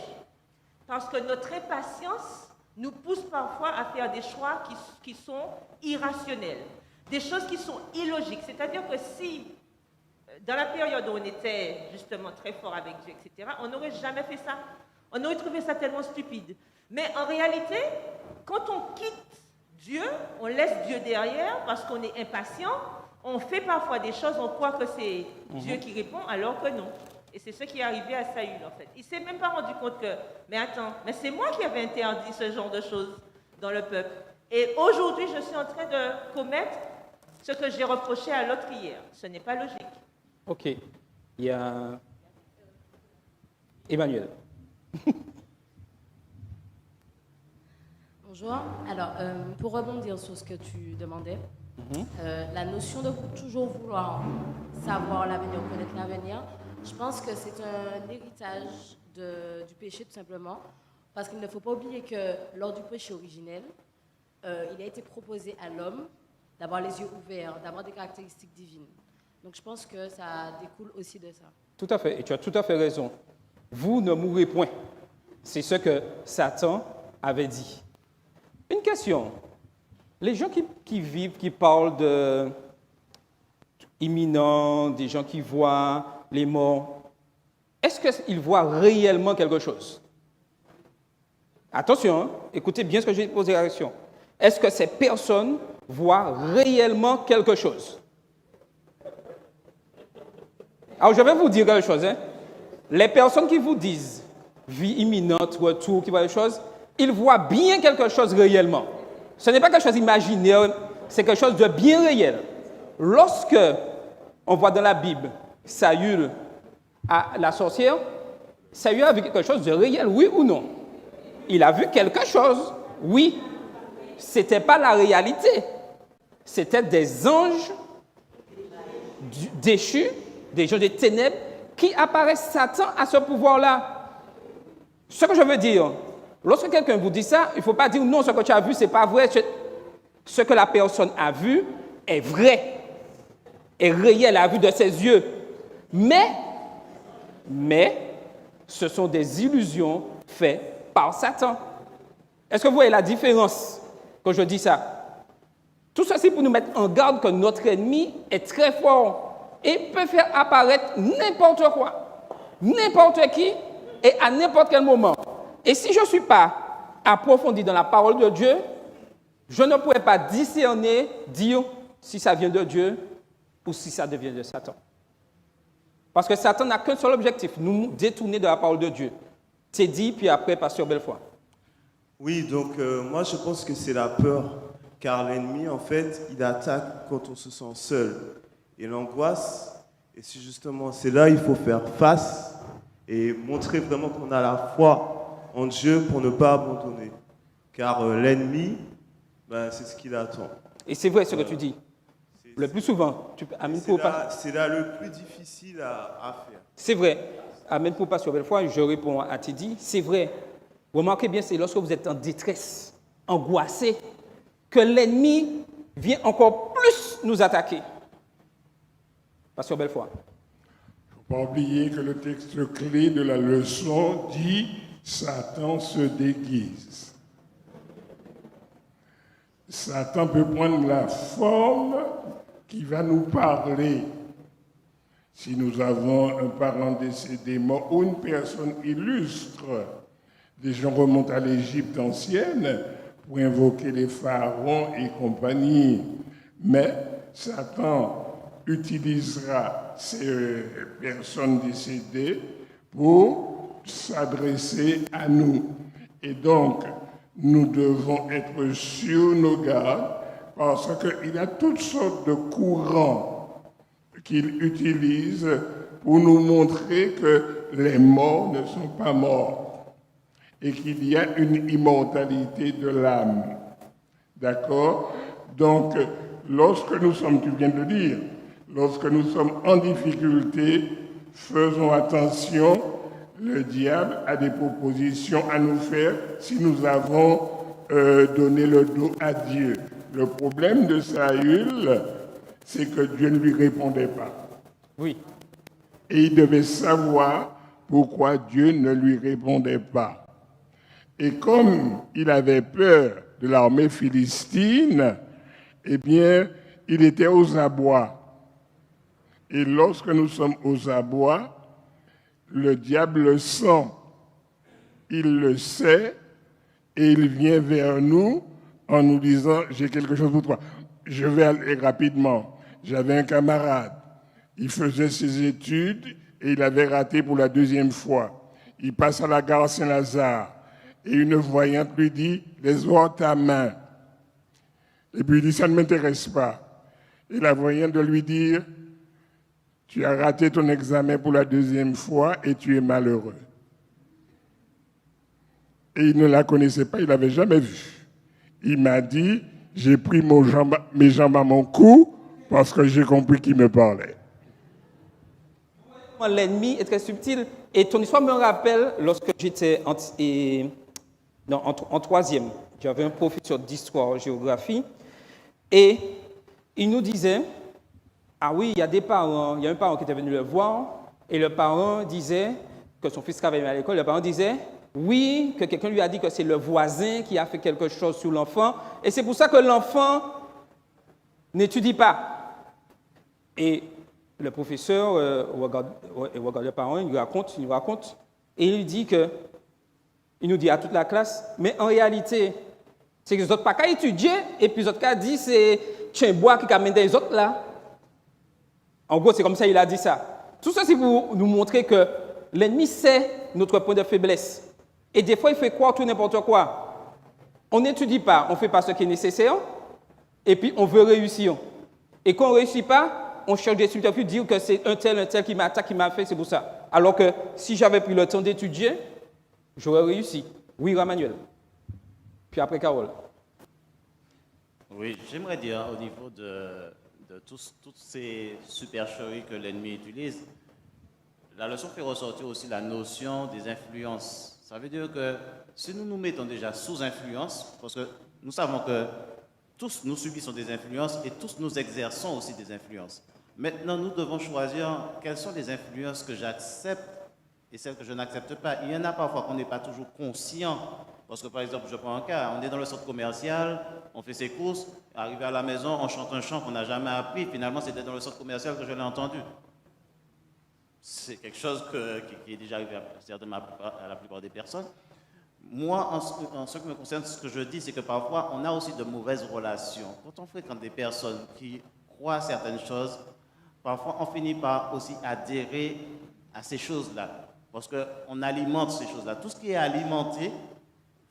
parce que notre impatience nous pousse parfois à faire des choix qui sont irrationnels, des choses qui sont illogiques. C'est-à-dire que si, dans la période où on était justement très fort avec Dieu, etc., on n'aurait jamais fait ça. On aurait trouvé ça tellement stupide. Mais en réalité, quand on quitte Dieu, on laisse Dieu derrière parce qu'on est impatient, on fait parfois des choses, on croit que c'est Dieu qui répond, alors que non. Et c'est ce qui est arrivé à Saül, en fait. Il ne s'est même pas rendu compte que, mais attends, mais c'est moi qui avais interdit ce genre de choses dans le peuple. Et aujourd'hui, je suis en train de commettre ce que j'ai reproché à l'autre hier. Ce n'est pas logique. Ok. Il y a Emmanuel. Bonjour. Alors, pour rebondir sur ce que tu demandais, la notion de toujours vouloir savoir l'avenir, connaître l'avenir, je pense que c'est un héritage du péché tout simplement, parce qu'il ne faut pas oublier que lors du péché originel, il a été proposé à l'homme d'avoir les yeux ouverts, d'avoir des caractéristiques divines. Donc je pense que ça découle aussi de ça. Tout à fait, et tu as tout à fait raison. Vous ne mourrez point. C'est ce que Satan avait dit. Une question. Les gens qui vivent, qui parlent de imminent, des gens qui voient les morts, est-ce qu'ils voient réellement quelque chose? Attention, hein, écoutez bien ce que je vais poser la question. Est-ce que ces personnes voient réellement quelque chose? Alors, je vais vous dire quelque chose. Hein. Les personnes qui vous disent vie imminente, retour, qui voient des choses, ils voient bien quelque chose réellement. Ce n'est pas quelque chose d'imaginaire, c'est quelque chose de bien réel. Lorsque on voit dans la Bible Saül à la sorcière, Saül a vu quelque chose de réel, oui ou non? Il a vu quelque chose, oui. Ce n'était pas la réalité. C'était des anges déchus, des gens des ténèbres, qui apparaissent. Satan à ce pouvoir-là. Ce que je veux dire, lorsque quelqu'un vous dit ça, il ne faut pas dire non, ce que tu as vu, ce n'est pas vrai. Ce que la personne a vu est vrai, est réel à la vue de ses yeux. Mais, ce sont des illusions faites par Satan. Est-ce que vous voyez la différence quand je dis ça? Tout ceci pour nous mettre en garde que notre ennemi est très fort et peut faire apparaître n'importe quoi, n'importe qui et à n'importe quel moment. Et si je ne suis pas approfondi dans la parole de Dieu, je ne pourrais pas discerner, dire si ça vient de Dieu ou si ça devient de Satan. Parce que Satan n'a qu'un seul objectif, nous détourner de la parole de Dieu. C'est dit, puis après, Pasteur Bellefoy. Oui, donc moi je pense que c'est la peur, car l'ennemi, en fait, il attaque quand on se sent seul. Et l'angoisse, et c'est justement, c'est là il faut faire face et montrer vraiment qu'on a la foi en Dieu pour ne pas abandonner. Car l'ennemi, ben, c'est ce qu'il attend. Et c'est vrai ce que tu dis. Le plus souvent, c'est là le plus difficile à faire. C'est vrai. Amen pour Pasteur Bellefoy, je réponds à Teddy. C'est vrai. Remarquez bien, c'est lorsque vous êtes en détresse, angoissé, que l'ennemi vient encore plus nous attaquer. Pasteur Bellefoy. Il ne faut pas oublier que le texte clé de la leçon dit « Satan se déguise ». Satan peut prendre la forme qui va nous parler. Si nous avons un parent décédé mort ou une personne illustre, des gens remontent à l'Égypte ancienne pour invoquer les pharaons et compagnie. Mais Satan utilisera ces personnes décédées pour s'adresser à nous. Et donc, nous devons être sur nos gardes parce qu'il y a toutes sortes de courants qu'il utilise pour nous montrer que les morts ne sont pas morts et qu'il y a une immortalité de l'âme. D'accord? Donc, lorsque nous sommes, tu viens de le dire, lorsque nous sommes en difficulté, faisons attention, le diable a des propositions à nous faire si nous avons donné le dos à Dieu. Le problème de Saül, c'est que Dieu ne lui répondait pas. Oui. Et il devait savoir pourquoi Dieu ne lui répondait pas. Et comme il avait peur de l'armée philistine, eh bien, il était aux abois. Et lorsque nous sommes aux abois, le diable le sent. Il le sait et il vient vers nous en nous disant « J'ai quelque chose pour toi ». Je vais aller rapidement. J'avais un camarade. Il faisait ses études et il avait raté pour la 2e fois. Il passe à la gare Saint-Lazare et une voyante lui dit « Laisse-moi ta main ». Et puis il dit « Ça ne m'intéresse pas ». Et la voyante doit lui dire « Tu as raté ton examen pour la 2e fois et tu es malheureux ». Et il ne la connaissait pas, il ne l'avait jamais vue. Il m'a dit « J'ai pris mes jambes à mon cou parce que j'ai compris qu'il me parlait ». L'ennemi est très subtil. Et ton histoire me rappelle lorsque j'étais en 3e. J'avais un professeur d'histoire-géographie et il nous disait, ah oui, il y a un parent qui était venu le voir et le parent disait que son fils travaillait à l'école. Le parent disait, oui, que quelqu'un lui a dit que c'est le voisin qui a fait quelque chose sur l'enfant et c'est pour ça que l'enfant n'étudie pas. Et le professeur regarde le parent, il nous raconte, et il dit que, il nous dit à toute la classe, mais en réalité, c'est que les autres pas qu'à étudier, et puis les autres qu'à dit c'est un bois qui amène les autres là. En gros, c'est comme ça il a dit ça. Tout ça, c'est pour nous montrer que l'ennemi sait notre point de faiblesse. Et des fois, il fait croire tout n'importe quoi. On n'étudie pas, on ne fait pas ce qui est nécessaire, et puis on veut réussir. Et quand on ne réussit pas, on cherche des subterfuges, dire que c'est un tel qui m'attaque, qui m'a fait, c'est pour ça. Alors que si j'avais pris le temps d'étudier, j'aurais réussi. Oui, Ramanuel. Puis après, Carole. Oui, j'aimerais dire au niveau de toutes ces supercheries que l'ennemi utilise, la leçon fait ressortir aussi la notion des influences. Ça veut dire que si nous nous mettons déjà sous influence, parce que nous savons que tous nous subissons des influences et tous nous exerçons aussi des influences. Maintenant, nous devons choisir quelles sont les influences que j'accepte et celles que je n'accepte pas. Il y en a parfois qu'on n'est pas toujours conscient. Parce que, par exemple, je prends un cas, on est dans le centre commercial, on fait ses courses, arrivé à la maison, on chante un chant qu'on n'a jamais appris. Finalement, c'était dans le centre commercial que je l'ai entendu. C'est quelque chose qui est déjà arrivé à la plupart des personnes. Moi, en ce qui me concerne, ce que je dis, c'est que parfois, on a aussi de mauvaises relations. Quand on fréquente des personnes qui croient à certaines choses, parfois, on finit par aussi adhérer à ces choses-là. Parce qu'on alimente ces choses-là. Tout ce qui est alimenté,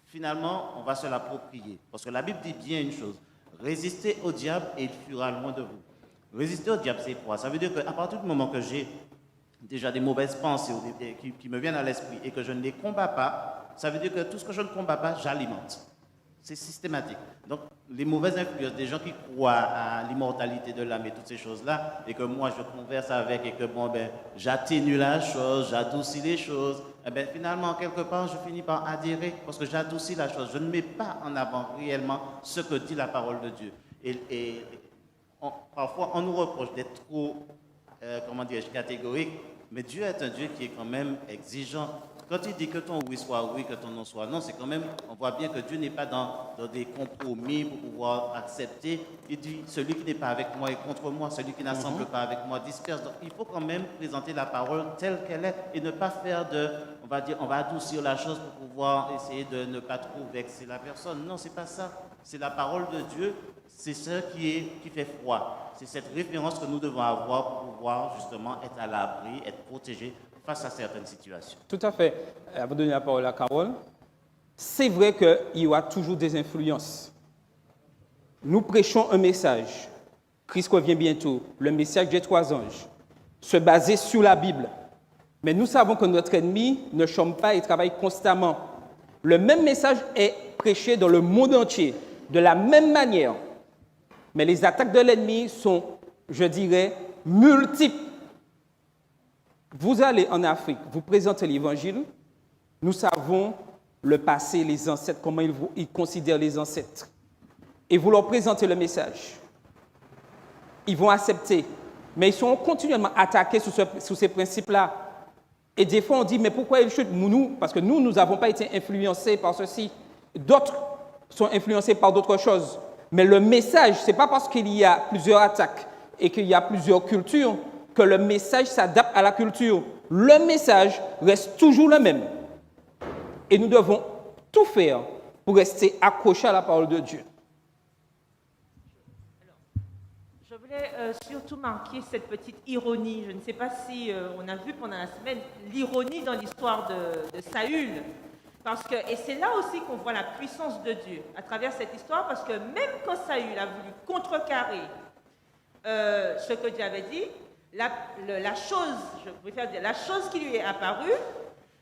finalement, on va se l'approprier. Parce que la Bible dit bien une chose. Résistez au diable et il fuira loin de vous. Résister au diable, c'est quoi? Ça veut dire qu'à partir du moment que j'ai déjà des mauvaises pensées qui me viennent à l'esprit et que je ne les combats pas, ça veut dire que tout ce que je ne combats pas, j'alimente. C'est systématique. Donc, les mauvaises influences, des gens qui croient à l'immortalité de l'âme et toutes ces choses-là, et que moi je converse avec et que j'atténue la chose, j'adoucis les choses, et bien finalement, quelque part, je finis par adhérer parce que j'adoucis la chose. Je ne mets pas en avant réellement ce que dit la parole de Dieu. Et parfois, on nous reproche d'être trop, catégorique, mais Dieu est un Dieu qui est quand même exigeant. Quand il dit que ton oui soit oui, que ton non soit non, c'est quand même, on voit bien que Dieu n'est pas dans des compromis pour pouvoir accepter. Il dit, celui qui n'est pas avec moi est contre moi, celui qui n'assemble pas avec moi disperse. Donc il faut quand même présenter la parole telle qu'elle est et ne pas faire on va adoucir la chose pour pouvoir essayer de ne pas trop vexer la personne. Non, c'est pas ça. C'est la parole de Dieu, c'est ce qui fait froid. C'est cette référence que nous devons avoir pour pouvoir justement être à l'abri, être protégé face à certaines situations. Tout à fait. Avant de donner la parole à Carole, c'est vrai qu'il y aura toujours des influences. Nous prêchons un message. Christ revient bientôt. Le message des 3 anges. Se baser sur la Bible. Mais nous savons que notre ennemi ne chôme pas et travaille constamment. Le même message est prêché dans le monde entier, de la même manière. Mais les attaques de l'ennemi sont, je dirais, multiples. Vous allez en Afrique, vous présentez l'évangile, nous savons le passé, les ancêtres, comment ils considèrent les ancêtres. Et vous leur présentez le message. Ils vont accepter, mais ils sont continuellement attaqués sous ces principes-là. Et des fois, on dit, mais pourquoi ils chutent? Nous, parce que nous n'avons pas été influencés par ceci. D'autres sont influencés par d'autres choses. Mais le message, ce n'est pas parce qu'il y a plusieurs attaques et qu'il y a plusieurs cultures que le message s'adapte à la culture. Le message reste toujours le même. Et nous devons tout faire pour rester accrochés à la parole de Dieu. Je voulais surtout marquer cette petite ironie. Je ne sais pas si on a vu pendant la semaine l'ironie dans l'histoire de Saül. Parce que, et c'est là aussi qu'on voit la puissance de Dieu à travers cette histoire, parce que même quand Saül a voulu contrecarrer ce que Dieu avait dit, la chose qui lui est apparue,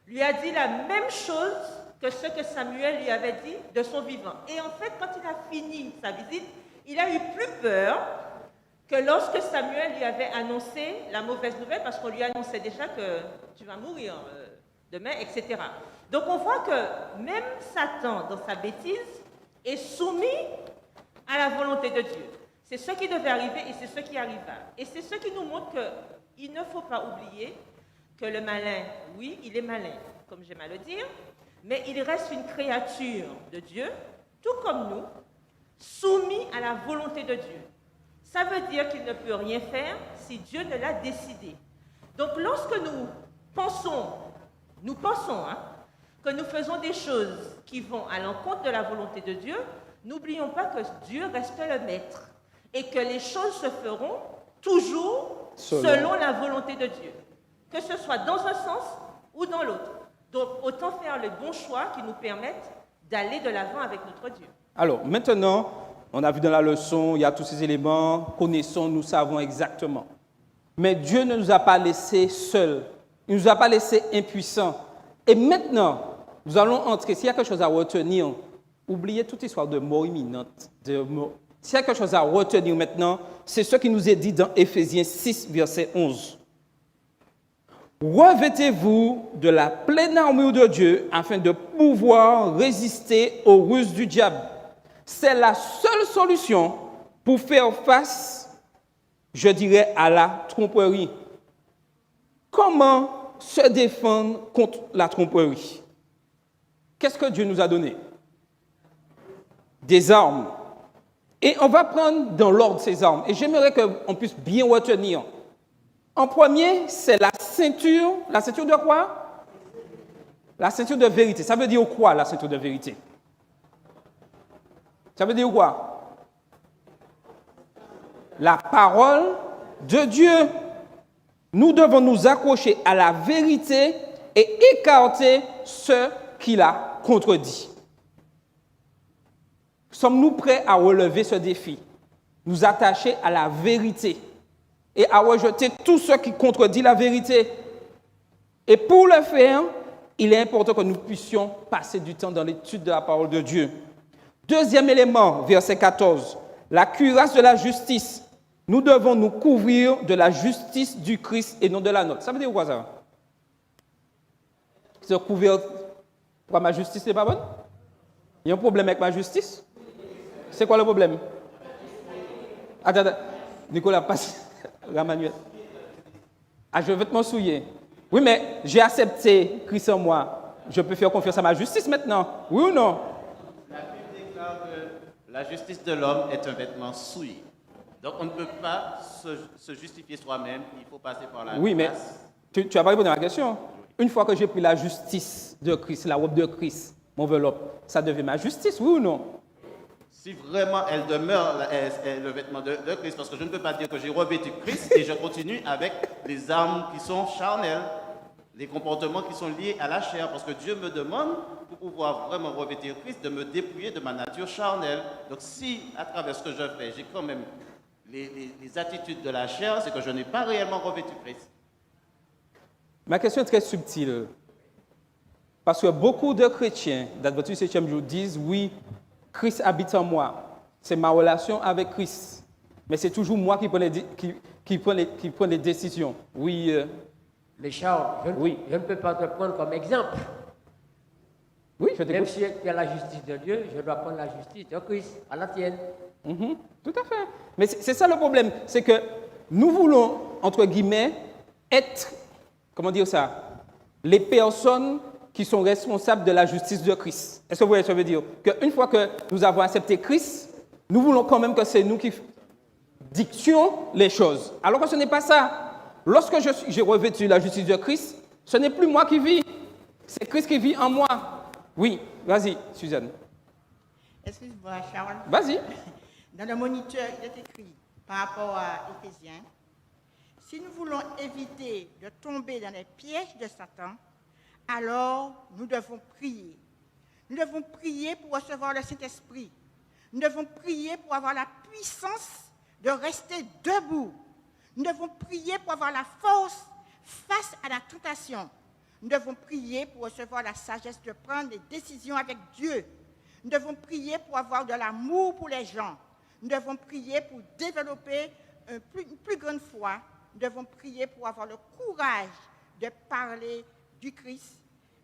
lui a dit la même chose que ce que Samuel lui avait dit de son vivant. Et en fait, quand il a fini sa visite, il a eu plus peur que lorsque Samuel lui avait annoncé la mauvaise nouvelle, parce qu'on lui annonçait déjà que tu vas mourir demain, etc. Donc on voit que même Satan, dans sa bêtise, est soumis à la volonté de Dieu. C'est ce qui devait arriver et c'est ce qui arriva. Et c'est ce qui nous montre qu'il ne faut pas oublier que le malin, oui, il est malin, comme j'aime à le dire, mais il reste une créature de Dieu, tout comme nous, soumis à la volonté de Dieu. Ça veut dire qu'il ne peut rien faire si Dieu ne l'a décidé. Donc lorsque nous pensons que nous faisons des choses qui vont à l'encontre de la volonté de Dieu, n'oublions pas que Dieu reste le maître et que les choses se feront toujours selon la volonté de Dieu, que ce soit dans un sens ou dans l'autre. Donc autant faire le bon choix qui nous permette d'aller de l'avant avec notre Dieu. Alors maintenant, on a vu dans la leçon, il y a tous ces éléments, connaissons, nous savons exactement. Mais Dieu ne nous a pas laissés seuls, il ne nous a pas laissés impuissants. Et maintenant, nous allons entrer, s'il y a quelque chose à retenir, oubliez toute histoire de mort imminente, s'il y a quelque chose à retenir maintenant, c'est ce qui nous est dit dans Éphésiens 6, verset 11. Revêtez-vous de la pleine armure de Dieu afin de pouvoir résister aux ruses du diable. C'est la seule solution pour faire face, je dirais, à la tromperie. Comment se défendre contre la tromperie? Qu'est-ce que Dieu nous a donné? Des armes. Et on va prendre dans l'ordre ces armes. Et j'aimerais qu'on puisse bien retenir. En premier, c'est la ceinture. La ceinture de quoi? La ceinture de vérité. Ça veut dire quoi, la ceinture de vérité? Ça veut dire quoi? La parole de Dieu. Nous devons nous accrocher à la vérité et écarter ce qui la contredit. Sommes-nous prêts à relever ce défi? Nous attacher à la vérité et à rejeter tout ce qui contredit la vérité. Et pour le faire, il est important que nous puissions passer du temps dans l'étude de la parole de Dieu. Deuxième élément, verset 14, la cuirasse de la justice. Nous devons nous couvrir de la justice du Christ et non de la nôtre. Ça veut dire quoi ça? Se couvrir pour ma justice n'est pas bonne? Il y a un problème avec ma justice? C'est quoi le problème? Attends, Nicolas, passe. Ramanuel. Ah, je vais te m'en souiller. Oui, mais j'ai accepté Christ en moi. Je peux faire confiance à ma justice maintenant. Oui ou non? La Bible déclare que la justice de l'homme est un vêtement souillé. Donc on ne peut pas se justifier soi-même, il faut passer par la grâce. Oui, mais tu n'as pas répondu à ma question. Une fois que j'ai pris la justice de Christ, la robe de Christ, mon enveloppe, ça devient ma justice, oui ou non? Si vraiment elle demeure le vêtement de Christ, parce que je ne peux pas dire que j'ai revêtu Christ et je continue avec les armes qui sont charnelles. les comportements qui sont liés à la chair, parce que Dieu me demande, pour pouvoir vraiment revêtir Christ, de me dépouiller de ma nature charnelle. Donc si, à travers ce que je fais, j'ai quand même les attitudes de la chair, c'est que je n'ai pas réellement revêtu Christ. Ma question est très subtile. Parce que beaucoup de chrétiens d'Adventiste 7e jour disent, oui, Christ habite en moi. C'est ma relation avec Christ. Mais c'est toujours moi qui prends les décisions. Oui. Mais Charles, je ne peux pas te prendre comme exemple. Oui, je t'écoute. Même si tu as la justice de Dieu, je dois prendre la justice de Christ, à la tienne. Tout à fait. Mais c'est ça le problème. C'est que nous voulons, entre guillemets, être, comment dire ça, les personnes qui sont responsables de la justice de Christ. Est-ce que vous voyez ce que ça veut dire? Qu'une fois que nous avons accepté Christ, nous voulons quand même que c'est nous qui dictions les choses. Alors que ce n'est pas ça. Lorsque j'ai revêtu la justice de Christ, ce n'est plus moi qui vis. C'est Christ qui vit en moi. Oui, vas-y, Suzanne. Excuse-moi, Charles. Vas-y. Dans le moniteur, il est écrit, par rapport à Éphésiens, si nous voulons éviter de tomber dans les pièges de Satan, alors nous devons prier. Nous devons prier pour recevoir le Saint-Esprit. Nous devons prier pour avoir la puissance de rester debout. Nous devons prier pour avoir la force face à la tentation. Nous devons prier pour recevoir la sagesse de prendre des décisions avec Dieu. Nous devons prier pour avoir de l'amour pour les gens. Nous devons prier pour développer une plus grande foi. Nous devons prier pour avoir le courage de parler du Christ.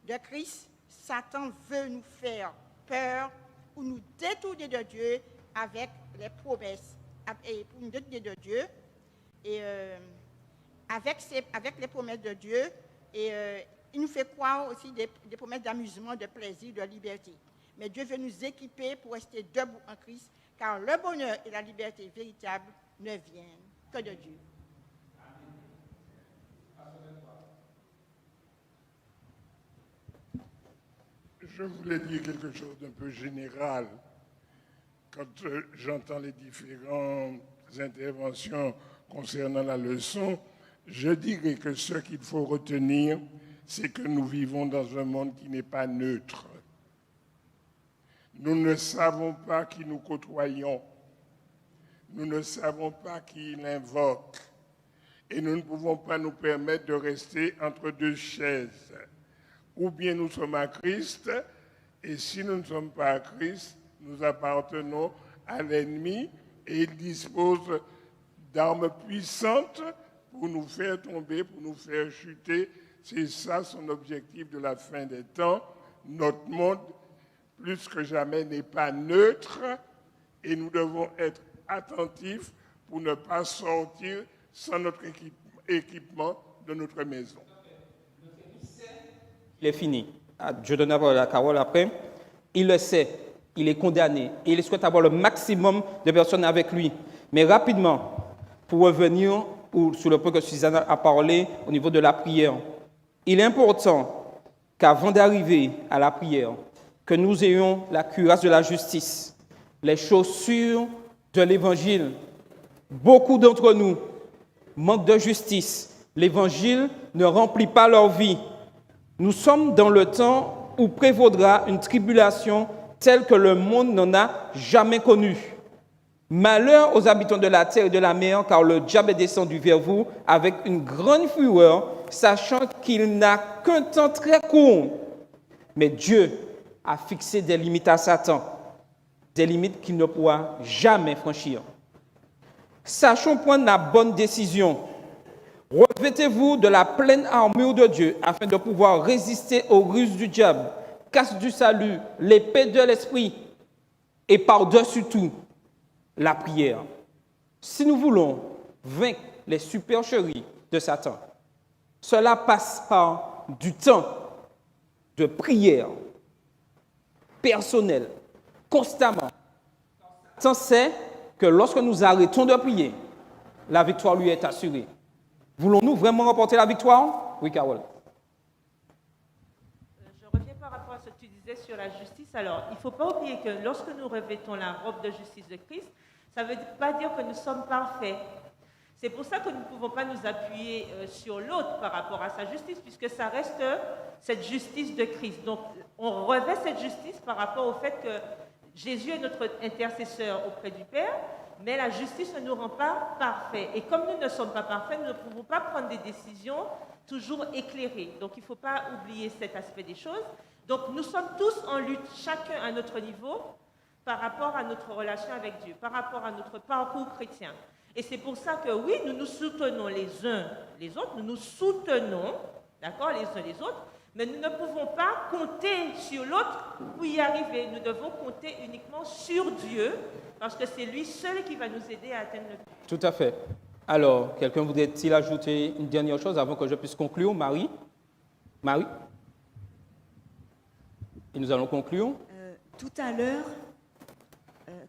De Christ, Satan veut nous faire peur ou nous détourner de Dieu avec les promesses. Et pour nous détourner de Dieu, et avec les promesses de Dieu, et il nous fait croire aussi des promesses d'amusement, de plaisir, de liberté. Mais Dieu veut nous équiper pour rester debout en Christ, car le bonheur et la liberté véritable ne viennent que de Dieu. Je voulais dire quelque chose d'un peu général. Quand j'entends les différentes interventions concernant la leçon, je dirais que ce qu'il faut retenir, c'est que nous vivons dans un monde qui n'est pas neutre. Nous ne savons pas qui nous côtoyons. Nous ne savons pas qui il invoque. Et nous ne pouvons pas nous permettre de rester entre deux chaises. Ou bien nous sommes à Christ, et si nous ne sommes pas à Christ, nous appartenons à l'ennemi, et il dispose d'armes puissantes pour nous faire tomber, pour nous faire chuter. C'est ça son objectif de la fin des temps. Notre monde, plus que jamais, n'est pas neutre, et nous devons être attentifs pour ne pas sortir sans notre équipement de notre maison. Il est fini. Je donne la parole après. Il le sait, il est condamné et il souhaite avoir le maximum de personnes avec lui. Mais rapidement, pour revenir sur le point que Suzanne a parlé au niveau de la prière, il est important qu'avant d'arriver à la prière, que nous ayons la cuirasse de la justice, les chaussures de l'évangile. Beaucoup d'entre nous manquent de justice. L'évangile ne remplit pas leur vie. Nous sommes dans le temps où prévaudra une tribulation telle que le monde n'en a jamais connue. Malheur aux habitants de la terre et de la mer, car le diable est descendu vers vous avec une grande fureur, sachant qu'il n'a qu'un temps très court. Mais Dieu a fixé des limites à Satan, des limites qu'il ne pourra jamais franchir. Sachons prendre la bonne décision. Revêtez-vous de la pleine armure de Dieu afin de pouvoir résister aux ruses du diable, casque du salut, l'épée de l'esprit et par-dessus tout, la prière. Si nous voulons vaincre les supercheries de Satan, cela passe par du temps de prière personnelle, constamment. Satan sait que lorsque nous arrêtons de prier, la victoire lui est assurée. Voulons-nous vraiment remporter la victoire? Oui, Carole. Je reviens par rapport à ce que tu disais sur la justice. Alors, il ne faut pas oublier que lorsque nous revêtons la robe de justice de Christ, ça ne veut pas dire que nous sommes parfaits. C'est pour ça que nous ne pouvons pas nous appuyer sur l'autre par rapport à sa justice, puisque ça reste cette justice de Christ. Donc, on revêt cette justice par rapport au fait que Jésus est notre intercesseur auprès du Père, mais la justice ne nous rend pas parfaits. Et comme nous ne sommes pas parfaits, nous ne pouvons pas prendre des décisions toujours éclairées. Donc, il ne faut pas oublier cet aspect des choses. Donc, nous sommes tous en lutte, chacun à notre niveau, par rapport à notre relation avec Dieu, par rapport à notre parcours chrétien. Et c'est pour ça que oui, nous nous soutenons les uns les autres, nous nous soutenons, d'accord, les uns les autres, mais nous ne pouvons pas compter sur l'autre pour y arriver. Nous devons compter uniquement sur Dieu, parce que c'est lui seul qui va nous aider à atteindre le but. Tout à fait. Alors, quelqu'un voudrait-il ajouter une dernière chose avant que je puisse conclure? Marie? Marie? Et nous allons conclure. Tout à l'heure,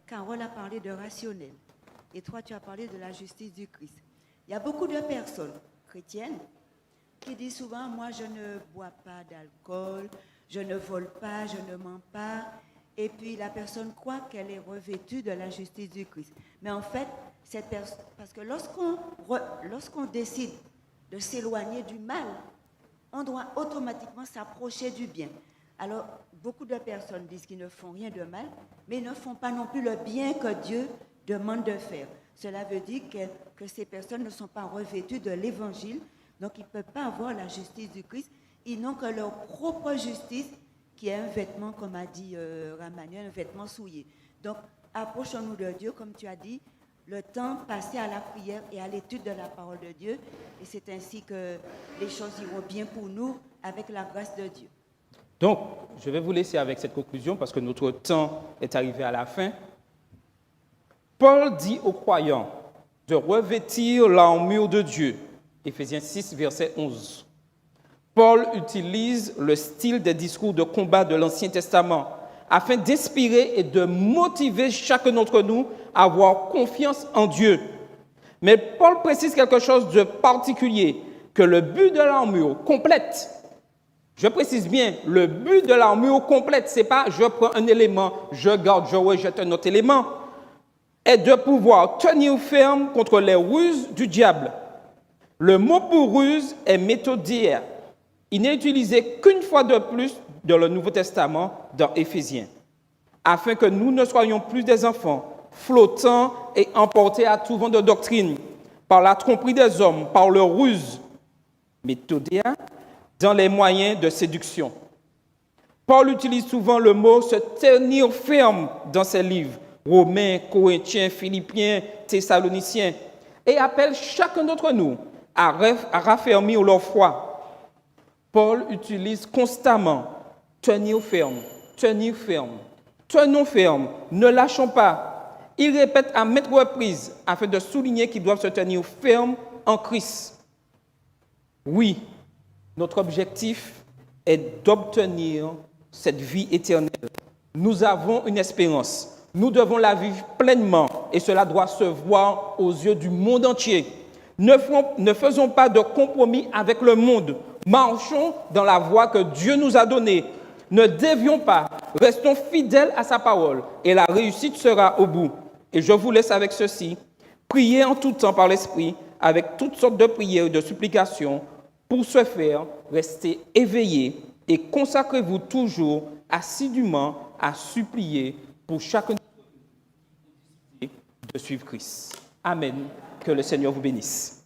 Carole a parlé de rationnel. Et toi, tu as parlé de la justice du Christ. Il y a beaucoup de personnes chrétiennes qui disent souvent, moi, je ne bois pas d'alcool, je ne vole pas, je ne mens pas. Et puis, la personne croit qu'elle est revêtue de la justice du Christ. Mais en fait, cette personne, parce que lorsqu'on décide de s'éloigner du mal, on doit automatiquement s'approcher du bien. Alors, beaucoup de personnes disent qu'ils ne font rien de mal, mais ils ne font pas non plus le bien que Dieu demande de faire. Cela veut dire que ces personnes ne sont pas revêtues de l'évangile, donc ils ne peuvent pas avoir la justice du Christ. Ils n'ont que leur propre justice, qui est un vêtement, comme a dit Ramanuel, un vêtement souillé. Donc, approchons-nous de Dieu, comme tu as dit, le temps passé à la prière et à l'étude de la parole de Dieu, et c'est ainsi que les choses iront bien pour nous, avec la grâce de Dieu. Donc, je vais vous laisser avec cette conclusion, parce que notre temps est arrivé à la fin. Paul dit aux croyants de revêtir l'armure de Dieu. Éphésiens 6, verset 11. Paul utilise le style des discours de combat de l'Ancien Testament afin d'inspirer et de motiver chacun d'entre nous à avoir confiance en Dieu. Mais Paul précise quelque chose de particulier, que le but de l'armure complète, je précise bien, le but de l'armure complète, ce n'est pas je prends un élément, je garde, je rejette un autre élément, est de pouvoir tenir ferme contre les ruses du diable. Le mot pour ruse est méthodia. Il n'est utilisé qu'une fois de plus dans le Nouveau Testament, dans Éphésiens, afin que nous ne soyons plus des enfants flottants et emportés à tout vent de doctrine, par la tromperie des hommes, par leur ruse. Méthodia, dans les moyens de séduction. Paul utilise souvent le mot se tenir ferme dans ses livres, Romains, Corinthiens, Philippiens, Thessaloniciens, et appelle chacun d'entre nous à raffermir leur foi. Paul utilise constamment tenir ferme, tenir ferme, tenons ferme, ne lâchons pas. Il répète à maintes reprises afin de souligner qu'ils doivent se tenir ferme en Christ. Oui, notre objectif est d'obtenir cette vie éternelle. Nous avons une espérance. Nous devons la vivre pleinement et cela doit se voir aux yeux du monde entier. Ne faisons pas de compromis avec le monde. Marchons dans la voie que Dieu nous a donnée. Ne dévions pas. Restons fidèles à sa parole et la réussite sera au bout. Et je vous laisse avec ceci. Priez en tout temps par l'Esprit avec toutes sortes de prières et de supplications. Pour ce faire, restez éveillés et consacrez-vous toujours assidûment à supplier pour chacun de suivre Christ. Amen. Que le Seigneur vous bénisse.